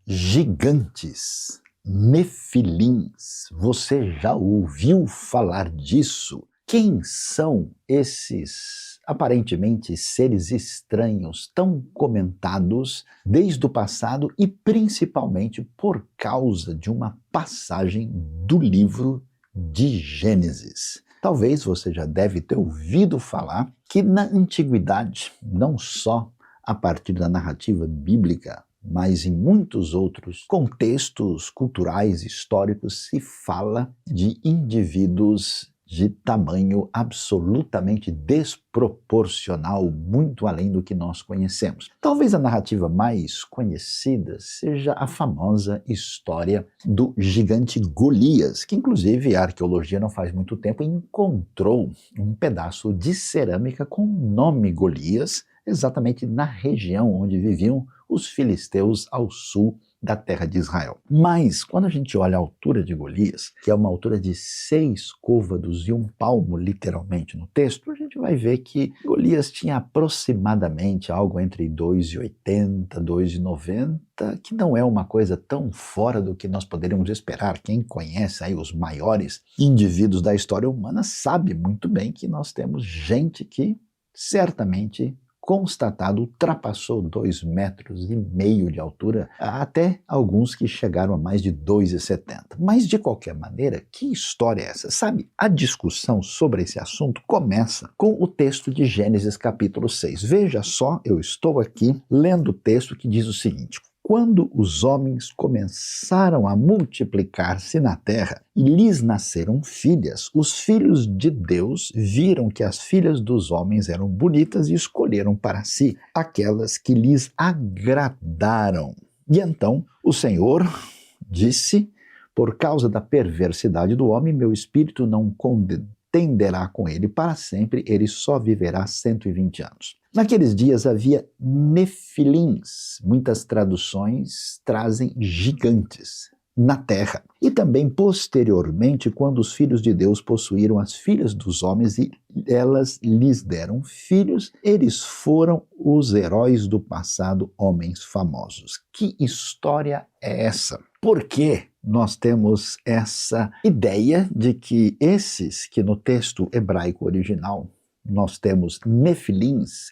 Gigantes, nefilins, você já ouviu falar disso? Quem são esses aparentemente seres estranhos tão comentados desde o passado e principalmente por causa de uma passagem do livro de Gênesis? Talvez você já deve ter ouvido falar que na antiguidade, não só a partir da narrativa bíblica, mas em muitos outros contextos culturais, históricos, se fala de indivíduos de tamanho absolutamente desproporcional, muito além do que nós conhecemos. Talvez a narrativa mais conhecida seja a famosa história do gigante Golias, que inclusive a arqueologia não faz muito tempo encontrou um pedaço de cerâmica com o nome Golias, exatamente na região onde viviam os filisteus ao sul da terra de Israel. Mas, quando a gente olha a altura de Golias, que é uma altura de 6 côvados e 1 palmo, literalmente, no texto, a gente vai ver que Golias tinha aproximadamente algo entre 2,80, 2,90, que não é uma coisa tão fora do que nós poderíamos esperar. Quem conhece aí os maiores indivíduos da história humana sabe muito bem que nós temos gente que certamente constatado, ultrapassou 2,5 metros de altura, até alguns que chegaram a mais de 2,70. Mas, de qualquer maneira, que história é essa? Sabe, a discussão sobre esse assunto começa com o texto de Gênesis capítulo 6. Veja só, eu estou aqui lendo o texto que diz o seguinte: quando os homens começaram a multiplicar-se na terra e lhes nasceram filhas, os filhos de Deus viram que as filhas dos homens eram bonitas e escolheram para si aquelas que lhes agradaram. E então o Senhor disse: por causa da perversidade do homem, meu espírito não contenderá com ele para sempre, ele só viverá 120 anos. Naqueles dias havia nefilins, muitas traduções trazem gigantes, na terra. E também posteriormente, quando os filhos de Deus possuíram as filhas dos homens e elas lhes deram filhos, eles foram os heróis do passado, homens famosos. Que história é essa? Por que nós temos essa ideia de que esses que no texto hebraico original nós temos nefilins,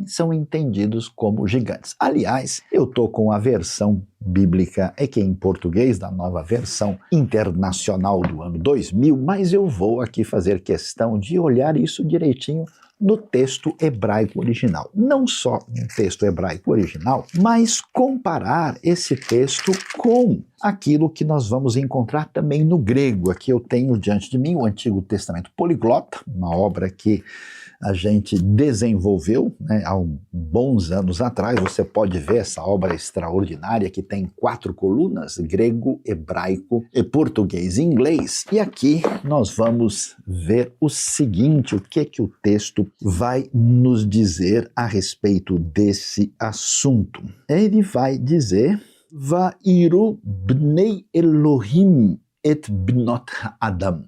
são entendidos como gigantes? Aliás, eu estou com a versão bíblica, que em português, da nova versão internacional do ano 2000, mas eu vou aqui fazer questão de olhar isso direitinho no texto hebraico original. Não só no texto hebraico original, mas comparar esse texto com aquilo que nós vamos encontrar também no grego. Aqui eu tenho diante de mim o Antigo Testamento Poliglota, uma obra que a gente desenvolveu há bons anos atrás. Você pode ver essa obra extraordinária que tem 4 colunas, grego, hebraico, português e inglês. E aqui nós vamos ver o seguinte, o que o texto vai nos dizer a respeito desse assunto. Ele vai dizer: Va'iru bnei Elohim et bnot Adam.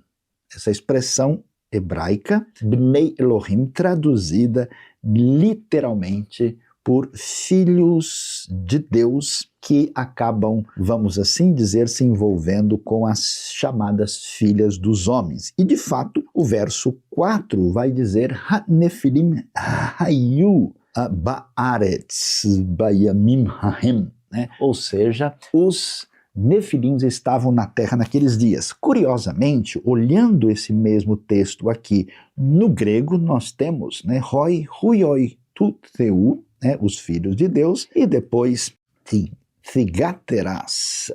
Essa expressão hebraica, Bnei Elohim, traduzida literalmente por filhos de Deus, que acabam, vamos assim dizer, se envolvendo com as chamadas filhas dos homens. E de fato, o verso 4 vai dizer: Ha-nefilim hayu ba'aretz bayamim hahem, ou seja, os nefilins estavam na terra naqueles dias. Curiosamente, olhando esse mesmo texto aqui no grego, nós temos hoi, huioi, tuteu, os filhos de Deus, e depois thigateras,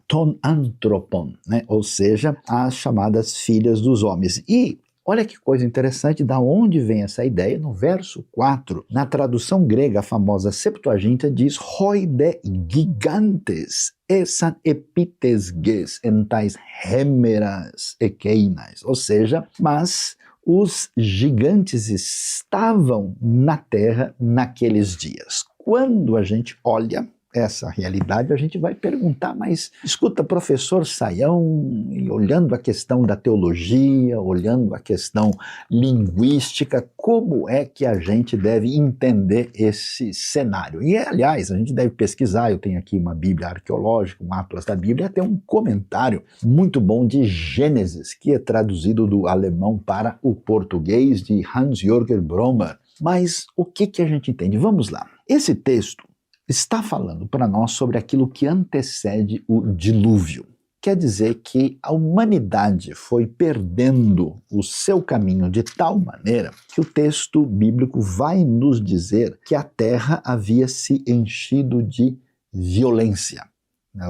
ton antropon, ou seja, as chamadas filhas dos homens. E olha que coisa interessante, da onde vem essa ideia? No verso 4, na tradução grega, a famosa Septuaginta diz: hoi de gigantes esan epitesges entais hemeras ekeinas, ou seja, mas os gigantes estavam na terra naqueles dias. Quando a gente olha essa realidade, a gente vai perguntar, mas escuta, professor Sayão, e olhando a questão da teologia, olhando a questão linguística, como é que a gente deve entender esse cenário? E, aliás, a gente deve pesquisar, eu tenho aqui uma Bíblia arqueológica, um Atlas da Bíblia, até um comentário muito bom de Gênesis, que é traduzido do alemão para o português, de Hans-Jürgen Brommer. Mas o que a gente entende? Vamos lá. Esse texto está falando para nós sobre aquilo que antecede o dilúvio. Quer dizer que a humanidade foi perdendo o seu caminho de tal maneira que o texto bíblico vai nos dizer que a terra havia se enchido de violência.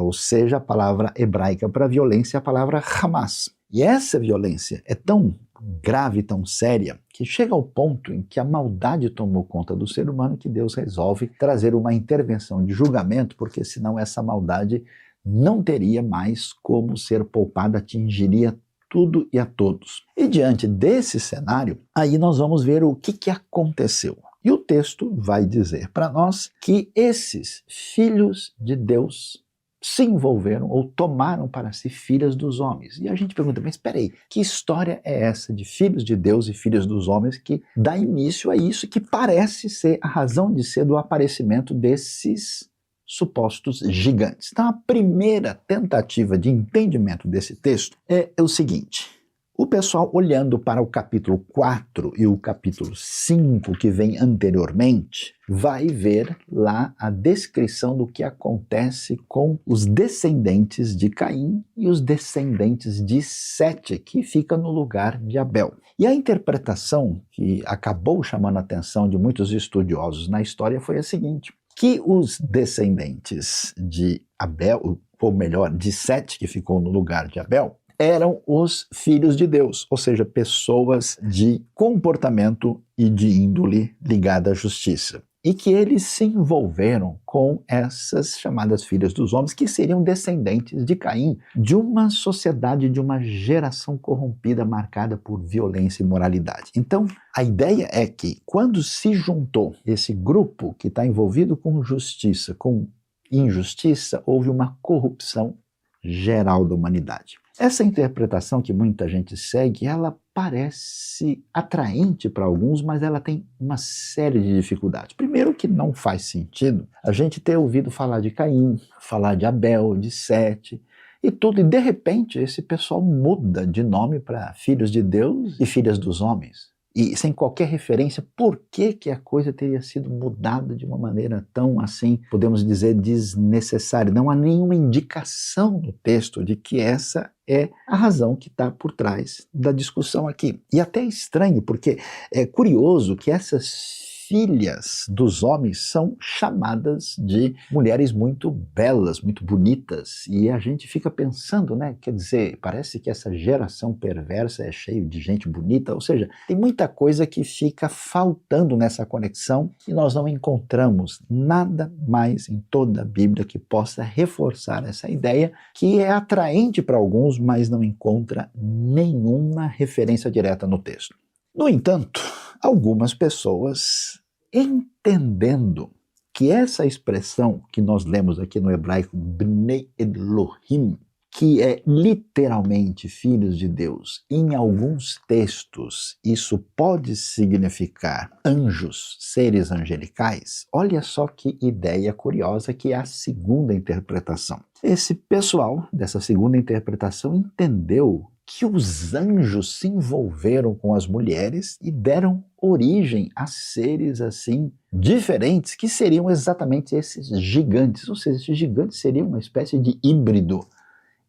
Ou seja, a palavra hebraica para violência é a palavra Hamas. E essa violência é tão grave, tão séria, que chega ao ponto em que a maldade tomou conta do ser humano que Deus resolve trazer uma intervenção de julgamento, porque senão essa maldade não teria mais como ser poupada, atingiria tudo e a todos. E diante desse cenário, aí nós vamos ver o que aconteceu. E o texto vai dizer para nós que esses filhos de Deus se envolveram ou tomaram para si filhas dos homens. E a gente pergunta, mas espera aí, que história é essa de filhos de Deus e filhas dos homens que dá início a isso que parece ser a razão de ser do aparecimento desses supostos gigantes? Então a primeira tentativa de entendimento desse texto é o seguinte: o pessoal olhando para o capítulo 4 e o capítulo 5 que vem anteriormente, vai ver lá a descrição do que acontece com os descendentes de Caim e os descendentes de Sete, que fica no lugar de Abel. E a interpretação que acabou chamando a atenção de muitos estudiosos na história foi a seguinte: que os descendentes de Abel, ou melhor, de Sete, que ficou no lugar de Abel, eram os filhos de Deus, ou seja, pessoas de comportamento e de índole ligada à justiça. E que eles se envolveram com essas chamadas filhas dos homens, que seriam descendentes de Caim, de uma sociedade, de uma geração corrompida, marcada por violência e imoralidade. Então, a ideia é que, quando se juntou esse grupo que está envolvido com justiça, com injustiça, houve uma corrupção geral da humanidade. Essa interpretação que muita gente segue, ela parece atraente para alguns, mas ela tem uma série de dificuldades. Primeiro, que não faz sentido a gente ter ouvido falar de Caim, falar de Abel, de Sete e tudo, e de repente esse pessoal muda de nome para filhos de Deus e filhas dos homens. E sem qualquer referência, por que a coisa teria sido mudada de uma maneira tão assim, podemos dizer, desnecessária? Não há nenhuma indicação no texto de que essa é a razão que está por trás da discussão aqui. E até é estranho, porque é curioso que essas filhas dos homens são chamadas de mulheres muito belas, muito bonitas, e a gente fica pensando, né? Quer dizer, parece que essa geração perversa é cheia de gente bonita, ou seja, tem muita coisa que fica faltando nessa conexão e nós não encontramos nada mais em toda a Bíblia que possa reforçar essa ideia, que é atraente para alguns, mas não encontra nenhuma referência direta no texto. No entanto, algumas pessoas, entendendo que essa expressão que nós lemos aqui no hebraico, Bnei Elohim, que é literalmente filhos de Deus, em alguns textos isso pode significar anjos, seres angelicais. Olha só que ideia curiosa, que é a segunda interpretação. Esse pessoal dessa segunda interpretação entendeu que os anjos se envolveram com as mulheres e deram origem a seres assim diferentes, que seriam exatamente esses gigantes. Ou seja, esses gigantes seriam uma espécie de híbrido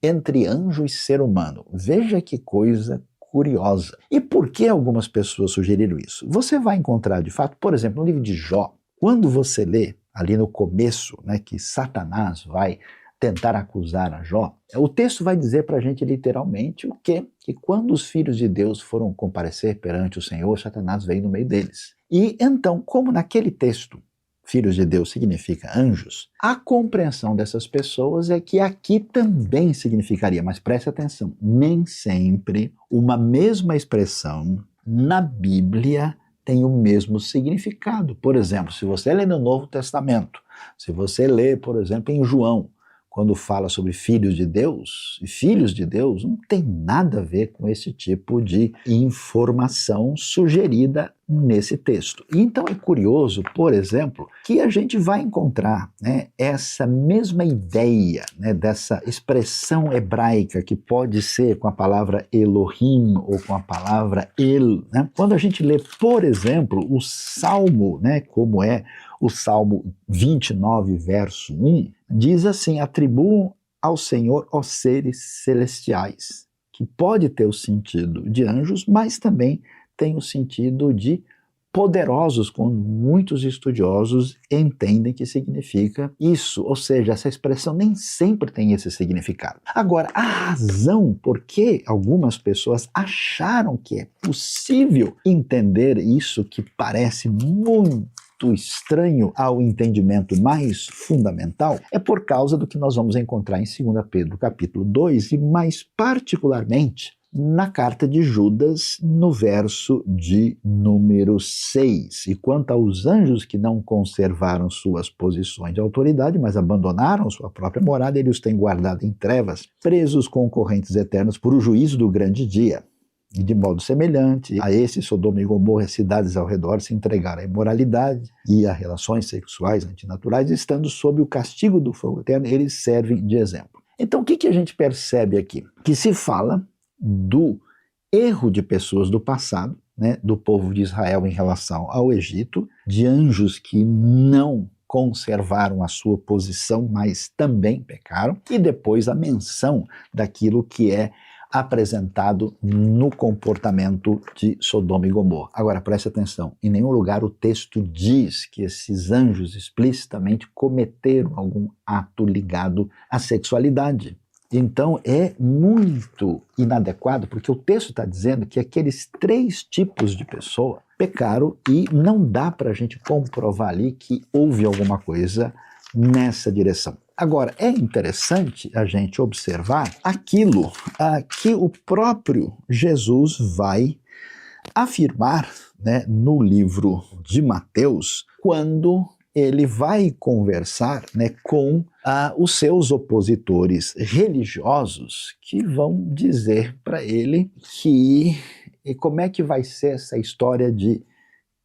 entre anjo e ser humano. Veja que coisa curiosa. E por que algumas pessoas sugeriram isso? Você vai encontrar, de fato, por exemplo, no livro de Jó, quando você lê ali no começo, né, que Satanás vai tentar acusar a Jó, o texto vai dizer para a gente literalmente o quê? Que quando os filhos de Deus foram comparecer perante o Senhor, Satanás veio no meio deles. E então, como naquele texto, filhos de Deus significa anjos, a compreensão dessas pessoas é que aqui também significaria, mas preste atenção, nem sempre uma mesma expressão na Bíblia tem o mesmo significado. Por exemplo, se você lê no Novo Testamento, Se você lê, por exemplo, em João, quando fala sobre filhos de Deus, e filhos de Deus não tem nada a ver com esse tipo de informação sugerida nesse texto. Então é curioso, por exemplo, que a gente vai encontrar, né, essa mesma ideia, né, dessa expressão hebraica que pode ser com a palavra Elohim ou com a palavra El, né? Quando a gente lê, por exemplo, o Salmo, né, como é o Salmo 29, verso 1, diz assim: atribuam ao Senhor os seres celestiais, que pode ter o sentido de anjos, mas também tem o sentido de poderosos, como muitos estudiosos entendem que significa isso, ou seja, essa expressão nem sempre tem esse significado. Agora, a razão por que algumas pessoas acharam que é possível entender isso que parece muito estranho ao entendimento mais fundamental é por causa do que nós vamos encontrar em 2 Pedro capítulo 2 e mais particularmente na carta de Judas, no verso de número 6. E quanto aos anjos que não conservaram suas posições de autoridade, mas abandonaram sua própria morada, ele os tem guardado em trevas, presos com correntes eternas por o juízo do grande dia. E de modo semelhante a esse, Sodoma e Gomorra, cidades ao redor se entregaram à imoralidade e a relações sexuais antinaturais, estando sob o castigo do fogo eterno, eles servem de exemplo. Então o que a gente percebe aqui? Que se fala do erro de pessoas do passado, né, do povo de Israel em relação ao Egito, de anjos que não conservaram a sua posição, mas também pecaram, e depois a menção daquilo que é apresentado no comportamento de Sodoma e Gomorra. Agora, preste atenção, em nenhum lugar o texto diz que esses anjos explicitamente cometeram algum ato ligado à sexualidade. Então é muito inadequado, porque o texto está dizendo que aqueles 3 tipos de pessoa pecaram e não dá para a gente comprovar ali que houve alguma coisa nessa direção. Agora, é interessante a gente observar aquilo que o próprio Jesus vai afirmar, né, no livro de Mateus, quando ele vai conversar, né, com os seus opositores religiosos, que vão dizer para ele que como é que vai ser essa história de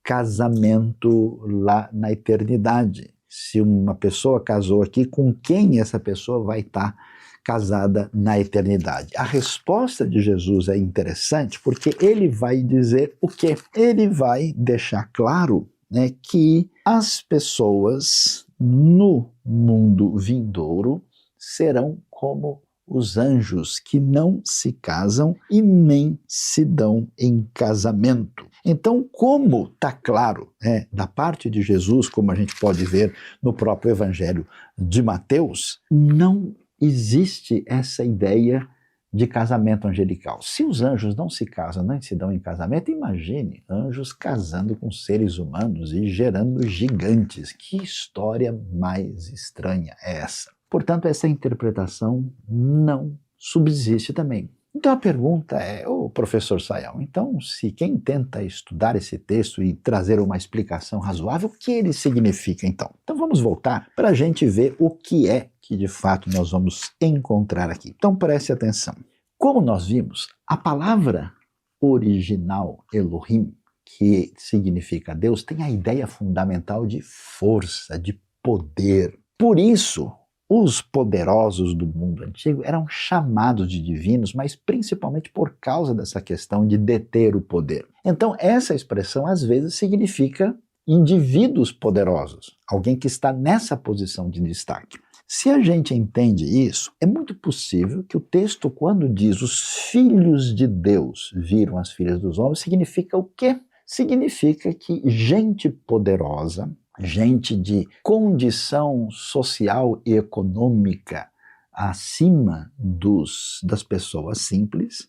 casamento lá na eternidade. Se uma pessoa casou aqui, com quem essa pessoa vai estar casada na eternidade? A resposta de Jesus é interessante porque ele vai dizer o quê? Ele vai deixar claro, né, que as pessoas no mundo vindouro serão como os anjos que não se casam e nem se dão em casamento. Então, como está claro, né, da parte de Jesus, como a gente pode ver no próprio Evangelho de Mateus, não existe essa ideia de casamento angelical. Se os anjos não se casam nem se dão em casamento, imagine anjos casando com seres humanos e gerando gigantes. Que história mais estranha é essa? Portanto, essa interpretação não subsiste também. Então a pergunta é, professor Sayão, então se quem tenta estudar esse texto e trazer uma explicação razoável, o que ele significa então? Então vamos voltar para a gente ver o que é que de fato nós vamos encontrar aqui. Então preste atenção. Como nós vimos, a palavra original Elohim, que significa Deus, tem a ideia fundamental de força, de poder. Por isso, os poderosos do mundo antigo eram chamados de divinos, mas principalmente por causa dessa questão de deter o poder. Então, essa expressão às vezes significa indivíduos poderosos, alguém que está nessa posição de destaque. Se a gente entende isso, é muito possível que o texto, quando diz os filhos de Deus viram as filhas dos homens, significa o quê? Significa que gente poderosa, gente de condição social e econômica acima das pessoas simples,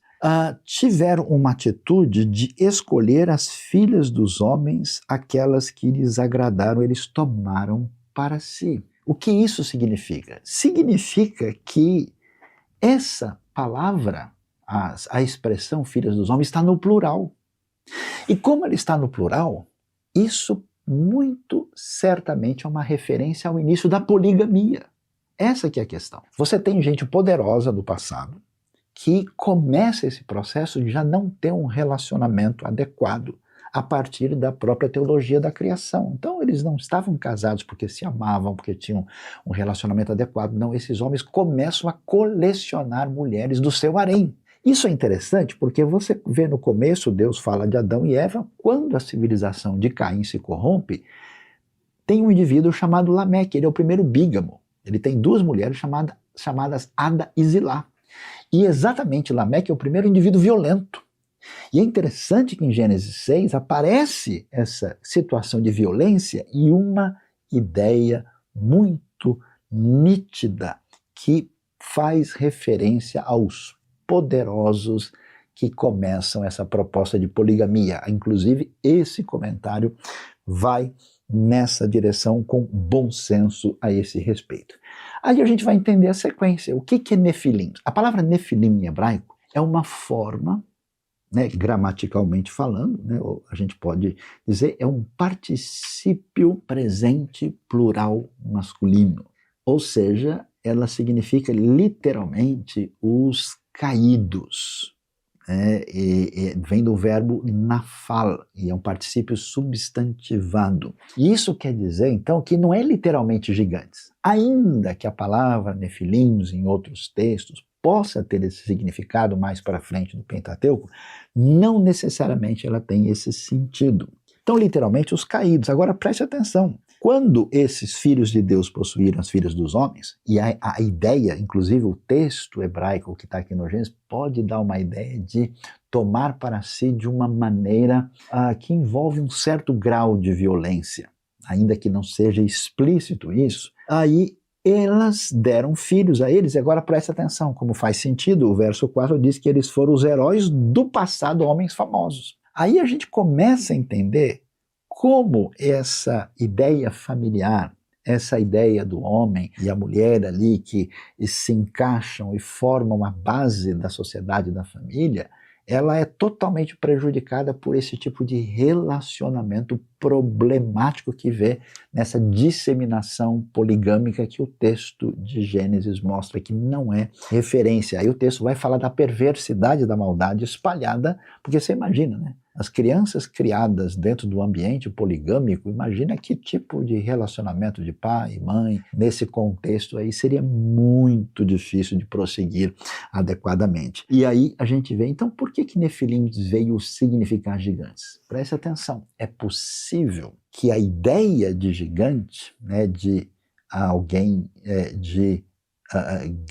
tiveram uma atitude de escolher as filhas dos homens, aquelas que lhes agradaram, eles tomaram para si. O que isso significa? Significa que essa palavra, a expressão filhas dos homens, está no plural. E como ela está no plural, isso muito certamente é uma referência ao início da poligamia. Essa que é a questão. Você tem gente poderosa do passado que começa esse processo de já não ter um relacionamento adequado a partir da própria teologia da criação. Então eles não estavam casados porque se amavam, porque tinham um relacionamento adequado. Não, esses homens começam a colecionar mulheres do seu harém. Isso é interessante porque você vê no começo, Deus fala de Adão e Eva, quando a civilização de Caim se corrompe, tem um indivíduo chamado Lameque, ele é o primeiro bígamo. Ele tem duas mulheres chamadas Ada e Zilá. E exatamente Lameque é o primeiro indivíduo violento. E é interessante que em Gênesis 6 aparece essa situação de violência e uma ideia muito nítida que faz referência aos poderosos que começam essa proposta de poligamia. Inclusive, esse comentário vai nessa direção com bom senso a esse respeito. Aí a gente vai entender a sequência. O que é Nefilim? A palavra Nefilim em hebraico é uma forma, gramaticalmente falando, a gente pode dizer, é um particípio presente plural masculino. Ou seja, ela significa literalmente os caídos. Vem do verbo nafal, e é um particípio substantivado. E isso quer dizer, então, que não é literalmente gigantes. Ainda que a palavra nefilim, em outros textos, possa ter esse significado mais para frente no Pentateuco, não necessariamente ela tem esse sentido. Então, literalmente, os caídos. Agora, preste atenção. Quando esses filhos de Deus possuíram as filhas dos homens, e a ideia, inclusive o texto hebraico que está aqui no Gênesis, pode dar uma ideia de tomar para si de uma maneira que envolve um certo grau de violência, ainda que não seja explícito isso, aí elas deram filhos a eles. E agora preste atenção, como faz sentido, o verso 4 diz que eles foram os heróis do passado, homens famosos. Aí a gente começa a entender como essa ideia familiar, essa ideia do homem e a mulher ali que se encaixam e formam a base da sociedade e da família, ela é totalmente prejudicada por esse tipo de relacionamento problemático que vê nessa disseminação poligâmica que o texto de Gênesis mostra que não é referência. Aí o texto vai falar da perversidade da maldade espalhada, porque você imagina, as crianças criadas dentro do ambiente poligâmico, imagina que tipo de relacionamento de pai e mãe, nesse contexto aí, seria muito difícil de prosseguir adequadamente. E aí a gente vê, então, por que Nefilim veio significar gigantes? Preste atenção, é possível que a ideia de gigante, de alguém de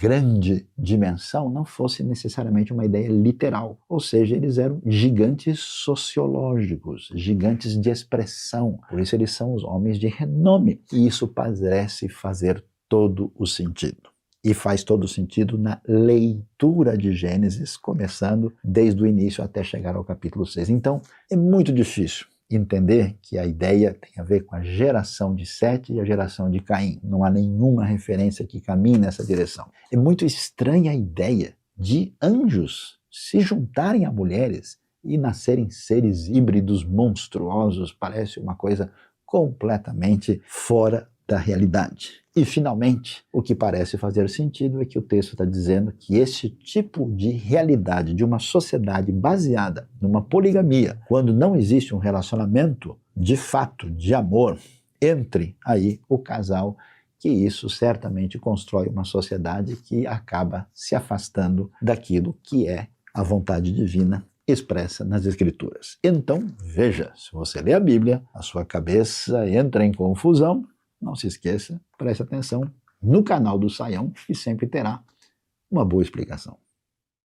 grande dimensão, não fosse necessariamente uma ideia literal. Ou seja, eles eram gigantes sociológicos, gigantes de expressão. Por isso eles são os homens de renome. E isso parece fazer todo o sentido. E faz todo o sentido na leitura de Gênesis, começando desde o início até chegar ao capítulo 6. Então, é muito difícil entender que a ideia tem a ver com a geração de Sete e a geração de Caim. Não há nenhuma referência que caminhe nessa direção. É muito estranha a ideia de anjos se juntarem a mulheres e nascerem seres híbridos monstruosos. Parece uma coisa completamente fora da realidade. E, finalmente, o que parece fazer sentido é que o texto está dizendo que esse tipo de realidade de uma sociedade baseada numa poligamia, quando não existe um relacionamento de fato, de amor, entre aí o casal, que isso certamente constrói uma sociedade que acaba se afastando daquilo que é a vontade divina expressa nas Escrituras. Então, veja, se você lê a Bíblia, a sua cabeça entra em confusão. Não se esqueça, preste atenção no canal do Saião, que sempre terá uma boa explicação.